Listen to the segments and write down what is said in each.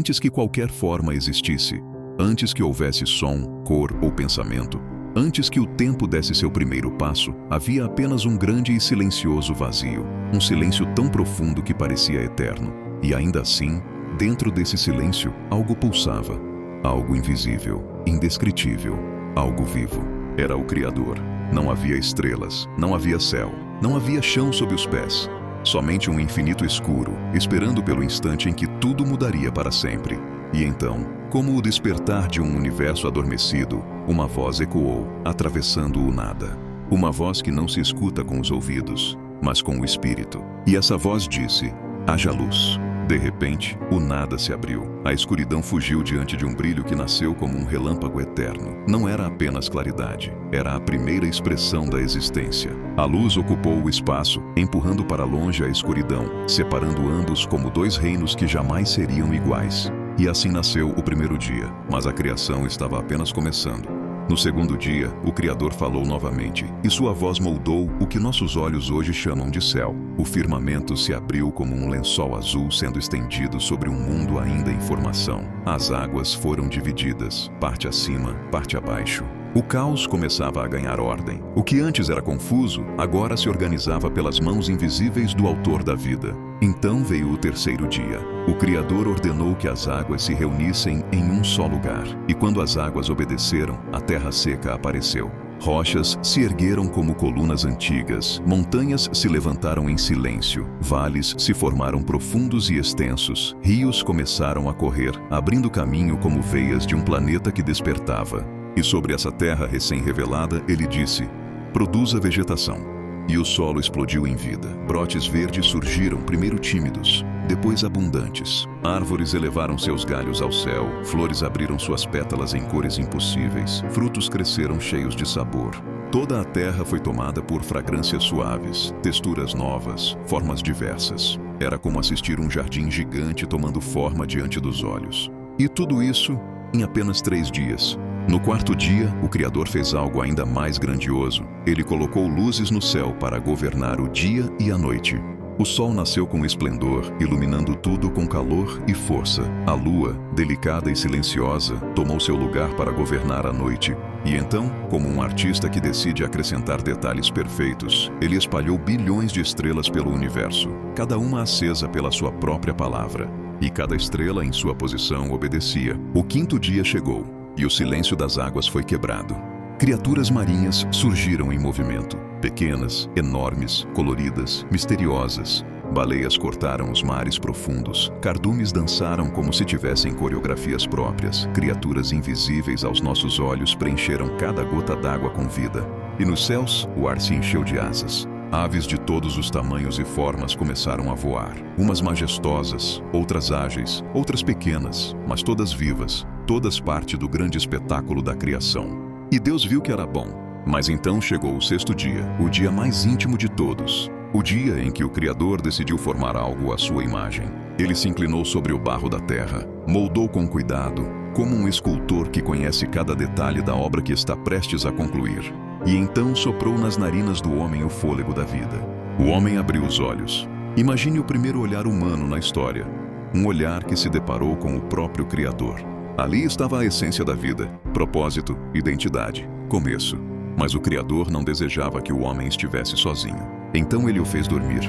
Antes que qualquer forma existisse, antes que houvesse som, cor ou pensamento, antes que o tempo desse seu primeiro passo, havia apenas um grande e silencioso vazio, um silêncio tão profundo que parecia eterno. E ainda assim, dentro desse silêncio, algo pulsava, algo invisível, indescritível, algo vivo. Era o Criador. Não havia estrelas, não havia céu, não havia chão sob os pés. Somente um infinito escuro, esperando pelo instante em que tudo mudaria para sempre. E então, como o despertar de um universo adormecido, uma voz ecoou, atravessando o nada. Uma voz que não se escuta com os ouvidos, mas com o espírito. E essa voz disse: haja luz. De repente, o nada se abriu. A escuridão fugiu diante de um brilho que nasceu como um relâmpago eterno. Não era apenas claridade, era a primeira expressão da existência. A luz ocupou o espaço, empurrando para longe a escuridão, separando ambos como dois reinos que jamais seriam iguais. E assim nasceu o primeiro dia, mas a criação estava apenas começando. No segundo dia, o Criador falou novamente, e sua voz moldou o que nossos olhos hoje chamam de céu. O firmamento se abriu como um lençol azul sendo estendido sobre um mundo ainda em formação. As águas foram divididas, parte acima, parte abaixo. O caos começava a ganhar ordem. O que antes era confuso, agora se organizava pelas mãos invisíveis do Autor da vida. Então veio o terceiro dia. O Criador ordenou que as águas se reunissem em um só lugar. E quando as águas obedeceram, a terra seca apareceu. Rochas se ergueram como colunas antigas, montanhas se levantaram em silêncio, vales se formaram profundos e extensos, rios começaram a correr, abrindo caminho como veias de um planeta que despertava. E sobre essa terra recém-revelada, ele disse: produza vegetação. E o solo explodiu em vida. Brotes verdes surgiram, primeiro tímidos, depois abundantes. Árvores elevaram seus galhos ao céu, flores abriram suas pétalas em cores impossíveis, frutos cresceram cheios de sabor. Toda a terra foi tomada por fragrâncias suaves, texturas novas, formas diversas. Era como assistir um jardim gigante tomando forma diante dos olhos. E tudo isso em apenas 3 dias. No quarto dia, o Criador fez algo ainda mais grandioso. Ele colocou luzes no céu para governar o dia e a noite. O sol nasceu com esplendor, iluminando tudo com calor e força. A lua, delicada e silenciosa, tomou seu lugar para governar a noite. E então, como um artista que decide acrescentar detalhes perfeitos, ele espalhou bilhões de estrelas pelo universo, cada uma acesa pela sua própria palavra. E cada estrela em sua posição obedecia. O quinto dia chegou, e o silêncio das águas foi quebrado. Criaturas marinhas surgiram em movimento, pequenas, enormes, coloridas, misteriosas. Baleias cortaram os mares profundos, cardumes dançaram como se tivessem coreografias próprias. Criaturas invisíveis aos nossos olhos preencheram cada gota d'água com vida. E nos céus, o ar se encheu de asas. Aves de todos os tamanhos e formas começaram a voar. Umas majestosas, outras ágeis, outras pequenas, mas todas vivas, todas parte do grande espetáculo da criação. E Deus viu que era bom. Mas então chegou o sexto dia, o dia mais íntimo de todos. O dia em que o Criador decidiu formar algo à sua imagem. Ele se inclinou sobre o barro da terra, moldou com cuidado, como um escultor que conhece cada detalhe da obra que está prestes a concluir. E então soprou nas narinas do homem o fôlego da vida. O homem abriu os olhos. Imagine o primeiro olhar humano na história. Um olhar que se deparou com o próprio Criador. Ali estava a essência da vida, propósito, identidade, começo. Mas o Criador não desejava que o homem estivesse sozinho. Então ele o fez dormir.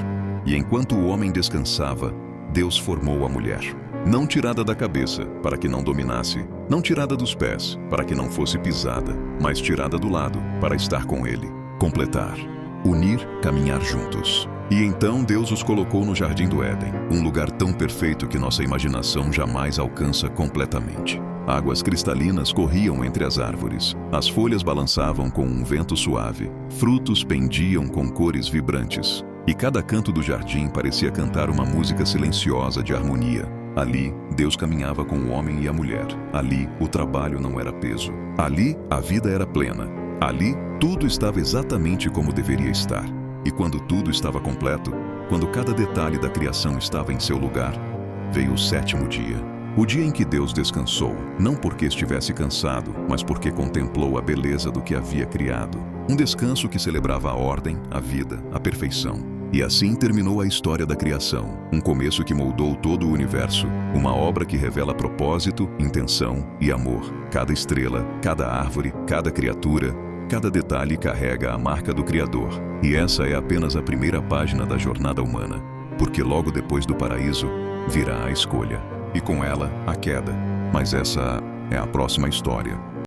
E enquanto o homem descansava, Deus formou a mulher. Não tirada da cabeça, para que não dominasse. Não tirada dos pés, para que não fosse pisada. Mas tirada do lado, para estar com ele. Completar. Unir, caminhar juntos. E então Deus os colocou no Jardim do Éden. Um lugar tão perfeito que nossa imaginação jamais alcança completamente. Águas cristalinas corriam entre as árvores. As folhas balançavam com um vento suave. Frutos pendiam com cores vibrantes. E cada canto do jardim parecia cantar uma música silenciosa de harmonia. Ali, Deus caminhava com o homem e a mulher. Ali, o trabalho não era peso. Ali, a vida era plena. Ali, tudo estava exatamente como deveria estar. E quando tudo estava completo, quando cada detalhe da criação estava em seu lugar, veio o sétimo dia. O dia em que Deus descansou, não porque estivesse cansado, mas porque contemplou a beleza do que havia criado. Um descanso que celebrava a ordem, a vida, a perfeição. E assim terminou a história da criação, um começo que moldou todo o universo, uma obra que revela propósito, intenção e amor. Cada estrela, cada árvore, cada criatura, cada detalhe carrega a marca do Criador. E essa é apenas a primeira página da jornada humana, porque logo depois do paraíso virá a escolha, e com ela a queda. Mas essa é a próxima história.